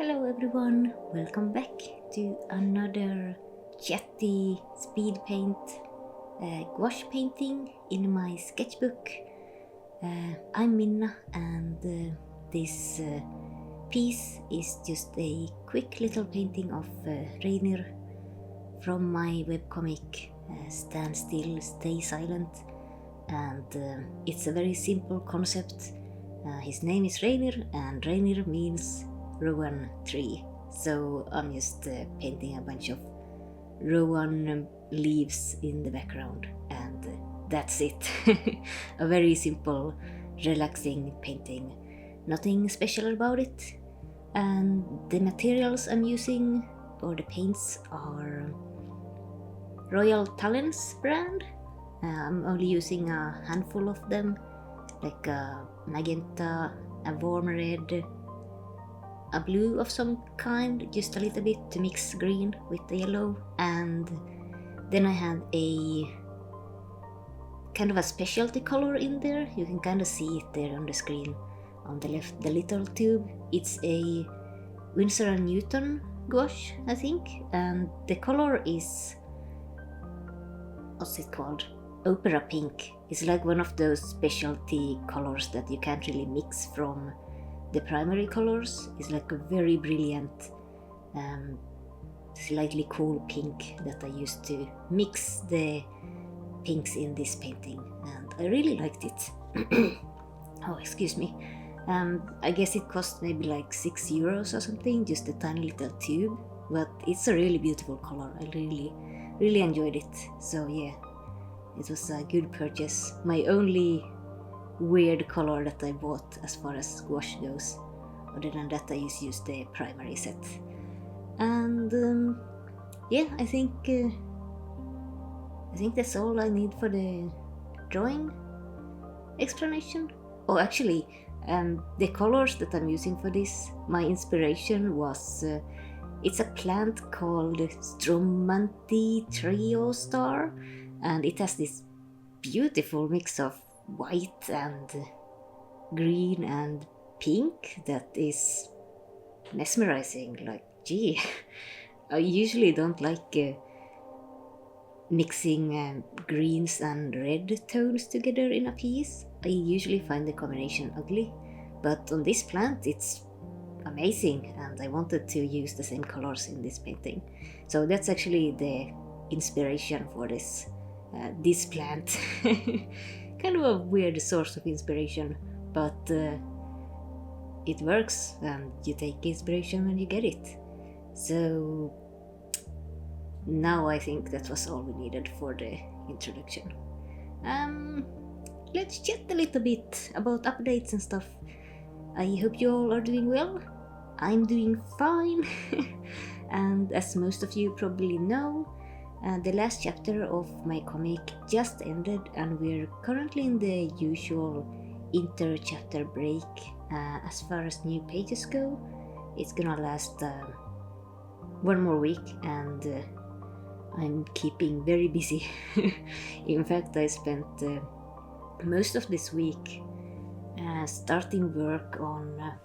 Hello everyone, welcome back to another chatty speed paint gouache painting in my sketchbook. I'm Minna and this piece is just a quick little painting of Reynir from my webcomic Stand Still, Stay Silent, and it's a very simple concept. His name is Reynir and Reynir means rowan tree, so I'm just painting a bunch of rowan leaves in the background, and that's it. A very simple, relaxing painting, nothing special about it. And the materials I'm using for the paints are Royal Talens brand. I'm only using a handful of them, like a magenta, a warm red, a blue of some kind, just a little bit to mix green with the yellow, and then I had a kind of a specialty color in there. You can kind of see it there on the screen on the left, the little tube. It's a Winsor and Newton gouache, I think, and the color is, what's it called? Opera pink. It's like one of those specialty colors that you can't really mix from the primary colors. Is like a very brilliant, slightly cool pink that I used to mix the pinks in this painting, and I really liked it. Oh, excuse me. I guess it cost maybe like €6 or something, just a tiny little tube, but it's a really beautiful color. I really enjoyed it. So yeah, it was a good purchase. My only weird color that I bought as far as gouache goes. Other than that, I just used the primary set. And yeah, I think that's all I need for the drawing explanation. Oh, actually, the colors that I'm using for this, my inspiration was it's a plant called Stromanti Trio Star, and it has this beautiful mix of white and green and pink that is mesmerizing. Like, gee, I usually don't like mixing greens and red tones together in a piece. I usually find the combination ugly, but on this plant it's amazing, and I wanted to use the same colors in this painting. So that's actually the inspiration for this plant. Kind of a weird source of inspiration, but it works, and you take inspiration when you get it. So now I think that was all we needed for the introduction. Let's chat a little bit about updates and stuff. I hope you all are doing well. I'm doing fine. And as most of you probably know, the last chapter of my comic just ended, and we're currently in the usual inter-chapter break. As far as new pages go, it's gonna last one more week, and I'm keeping very busy. In fact, I spent most of this week starting work on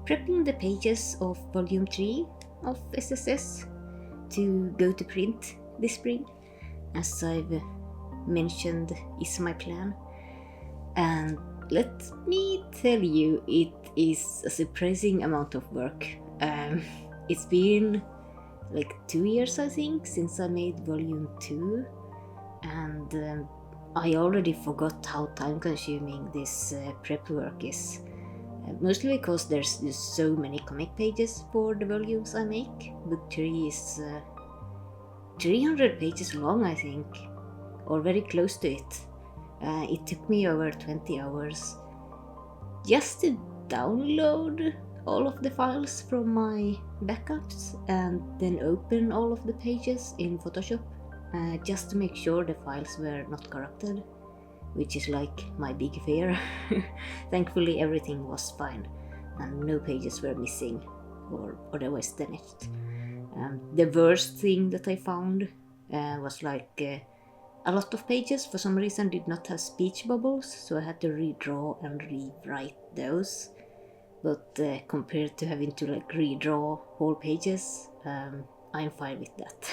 prepping the pages of volume 3 of SSS to go to print this spring, as I've mentioned is my plan. And let me tell you, it is a surprising amount of work. It's been like 2 years, I think, since I made volume 2, and I already forgot how time consuming this prep work is. Mostly because there's just so many comic pages for the volumes I make. Book 3 is 300 pages long, I think, or very close to it. It took me over 20 hours just to download all of the files from my backups and then open all of the pages in Photoshop, just to make sure the files were not corrupted, which is like my big fear. Thankfully everything was fine and no pages were missing or otherwise damaged. The worst thing that I found was like a lot of pages for some reason did not have speech bubbles, so I had to redraw and rewrite those. but compared to having to like redraw whole pages, I'm fine with that.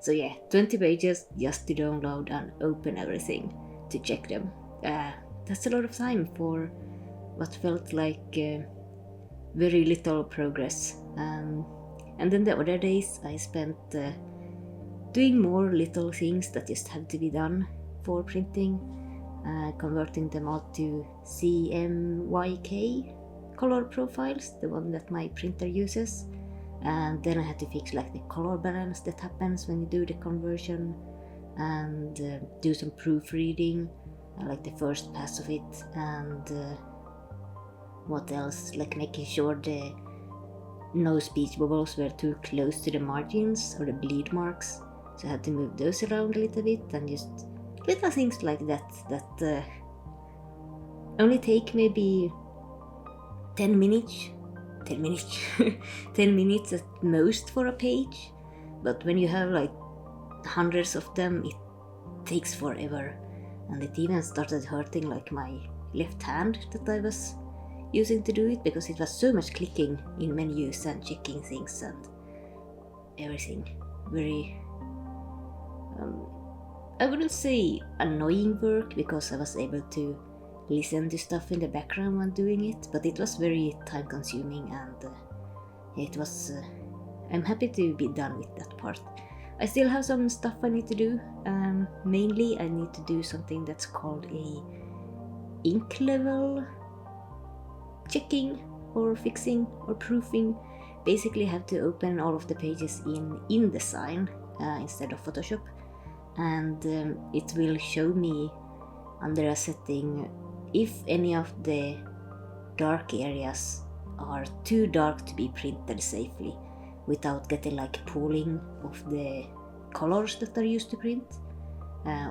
So yeah, 20 pages just to download and open everything to check them. That's a lot of time for what felt like very little progress. And then the other days I spent doing more little things that just had to be done for printing, converting them all to CMYK color profiles, the one that my printer uses. And then I had to fix like the color balance that happens when you do the conversion, and do some proofreading, like the first pass of it, and what else, like making sure the no speech bubbles were too close to the margins or the bleed marks, so I had to move those around a little bit, and just little things like that only take maybe 10 minutes 10 minutes at most for a page, but when you have like hundreds of them, it takes forever. And it even started hurting like my left hand that I was using to do it, because it was so much clicking in menus and checking things and everything. Very I wouldn't say annoying work, because I was able to listen to stuff in the background when doing it, but it was very time consuming, and it was I'm happy to be done with that part. I still have some stuff I need to do. Mainly I need to do something that's called a ink level checking or fixing or proofing. Basically I have to open all of the pages in InDesign instead of Photoshop, and it will show me under a setting if any of the dark areas are too dark to be printed safely without getting like pooling of the colors that are used to print,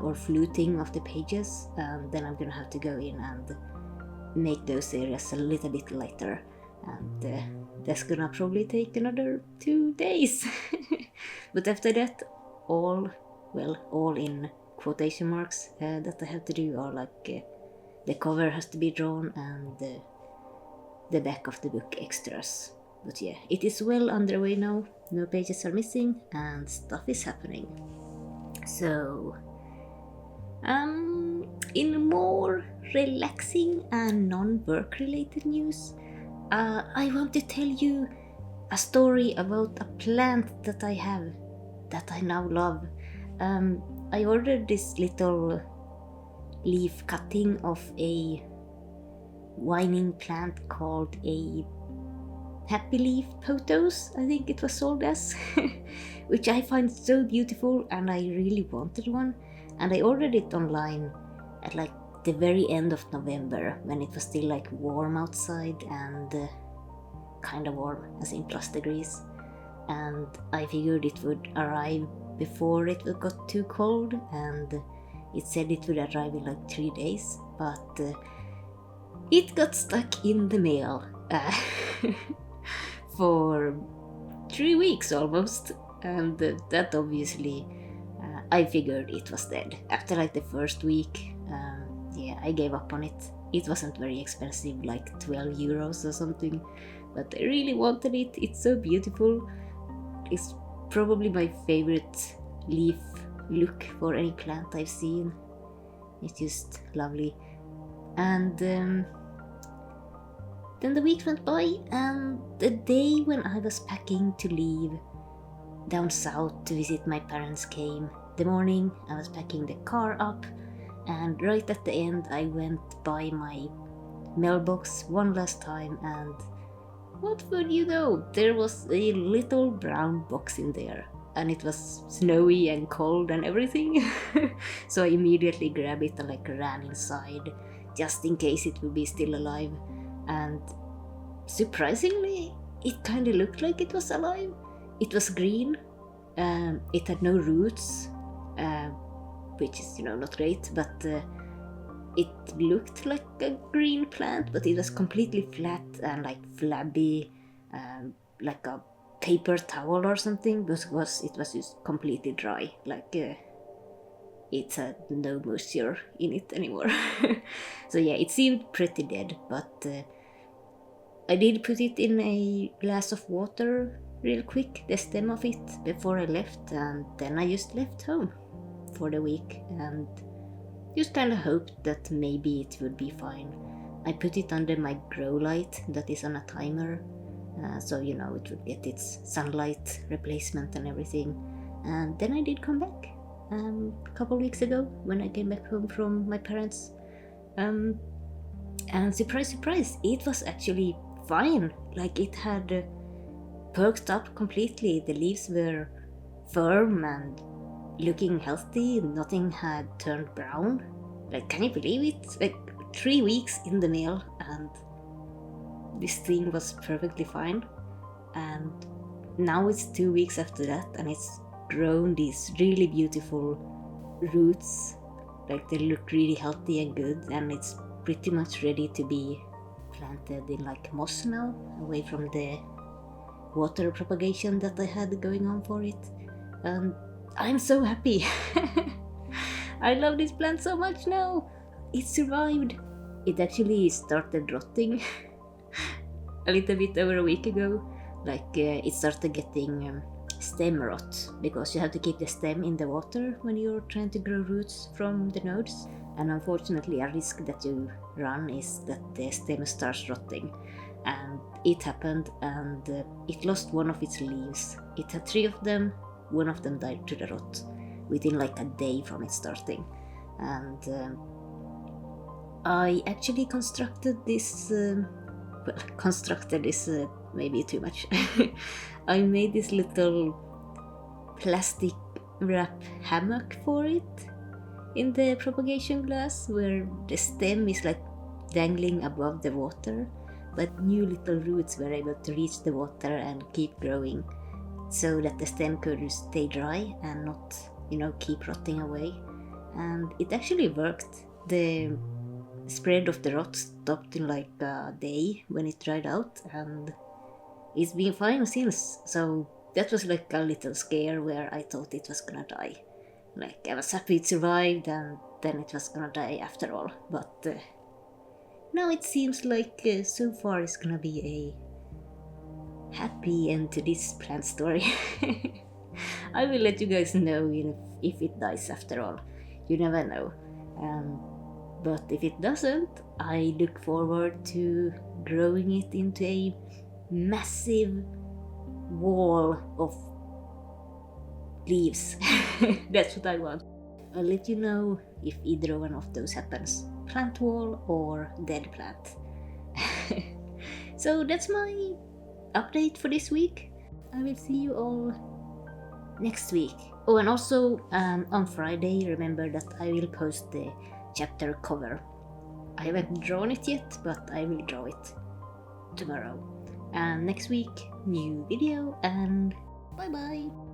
or fluting of the pages. Then I'm gonna have to go in and make those areas a little bit lighter, and that's gonna probably take another 2 days. But after that, all in quotation marks that I have to do are like the cover has to be drawn, and the back of the book extras. But yeah, it is well underway now. No pages are missing and stuff is happening. So, in more relaxing and non-work related news, I want to tell you a story about a plant that I have that I now love. I ordered this little leaf cutting of a whining plant called a Happy Leaf Pothos, I think it was sold as, which I find so beautiful, and I really wanted one, and I ordered it online at like the very end of November, when it was still like warm outside, and kind of warm, as in plus degrees, and I figured it would arrive before it got too cold, and it said it would arrive in like 3 days, but it got stuck in the mail for 3 weeks almost, and that obviously I figured it was dead after like the first week. Yeah, I gave up on it. It wasn't very expensive, like 12 euros or something, but I really wanted it. It's so beautiful. It's probably my favorite leaf look for any plant I've seen. It's just lovely. And then the week went by, and the day when I was packing to leave down south to visit my parents came. The morning I was packing the car up, and right at the end I went by my mailbox one last time, and what would you know, there was a little brown box in there, and it was snowy and cold and everything. So I immediately grabbed it and like ran inside just in case it would be still alive, and surprisingly it kind of looked like it was alive. It was green, it had no roots, which is, not great, but it looked like a green plant, but it was completely flat and like flabby, like a paper towel or something, because it was just completely dry, like it had no moisture in it anymore. So yeah, it seemed pretty dead, but I did put it in a glass of water real quick, the stem of it, before I left, and then I just left home for the week and just kind of hoped that maybe it would be fine. I put it under my grow light that is on a timer, so you know it would get its sunlight replacement and everything. And then I did come back a couple weeks ago when I came back home from my parents. And surprise, surprise, it was actually fine. Like it had perked up completely. The leaves were firm and looking healthy. Nothing had turned brown. Like, can you believe it? Like 3 weeks in the mail and this thing was perfectly fine. And now it's 2 weeks after that and it's grown these really beautiful roots. Like they look really healthy and good, and it's pretty much ready to be planted in like moss now, away from the water propagation that I had going on for it. And I'm so happy. I love this plant so much now. It survived. It actually started rotting a little bit over a week ago. Like it started getting stem rot, because you have to keep the stem in the water when you're trying to grow roots from the nodes. And unfortunately a risk that you run is that the stem starts rotting. And it happened, and it lost one of its leaves. It had 3 of them, one of them died to the rot within like a day from it starting. And I actually constructed this, maybe too much. I made this little plastic wrap hammock for it in the propagation glass, where the stem is like dangling above the water, but new little roots were able to reach the water and keep growing, so that the stem could stay dry and not, you know, keep rotting away. And it actually worked. The spread of the rot stopped in like a day when it dried out, and it's been fine since. So that was like a little scare where I thought it was gonna die. Like I was happy it survived, and then it was gonna die after all. But now it seems like so far it's gonna be a happy end to this plant story. I will let you guys know, you know, if it dies after all. You never know. But if it doesn't, I look forward to growing it into a massive wall of leaves. That's what I want. I'll let you know if either one of those happens. Plant wall or dead plant. So that's my update for this week. I will see you all next week. Oh, and also on Friday, remember that I will post the chapter cover. I haven't drawn it yet, but I will draw it tomorrow. And next week, new video, and bye bye!